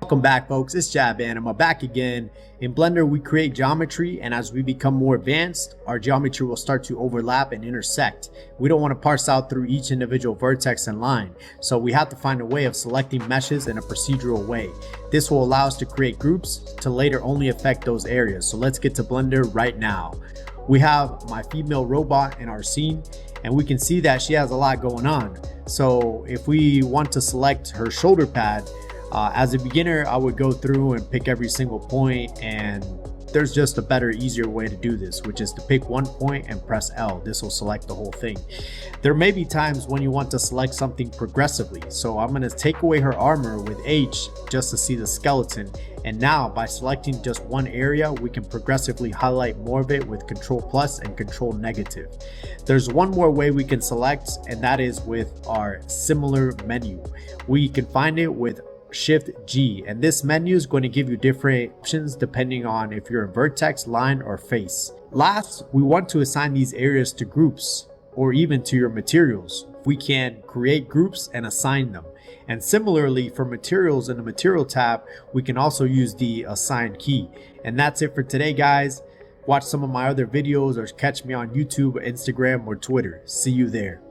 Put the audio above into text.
Welcome back, folks. It's Jab and I'm back again. In Blender, we create geometry, and as we become more advanced, our geometry will start to overlap and intersect. We don't want to parse out through each individual vertex and line, so we have to find a way of selecting meshes in a procedural way. This will allow us to create groups to later only affect those areas. So let's get to Blender right now. We have my female robot in our scene, and we can see that she has a lot going on. So if we want to select her shoulder pad, as a beginner, I would go through and pick every single point, and there's just a better, easier way to do this, which is to pick one point and press L. This will select the whole thing. There may be times when you want to select something progressively, so I'm going to take away her armor with H just to see the skeleton, and now by selecting just one area, we can progressively highlight more of it with Ctrl+ and Ctrl-. There's one more way we can select, and that is with our similar menu. We can find it with Shift G, and this menu is going to give you different options depending on if you're a vertex, line, or face. Last, we want to assign these areas to groups or even to your materials. We can create groups and assign them. And similarly, for materials in the material tab, we can also use the assign key. And that's it for today, guys. Watch some of my other videos or catch me on YouTube, Instagram, or Twitter. See you there.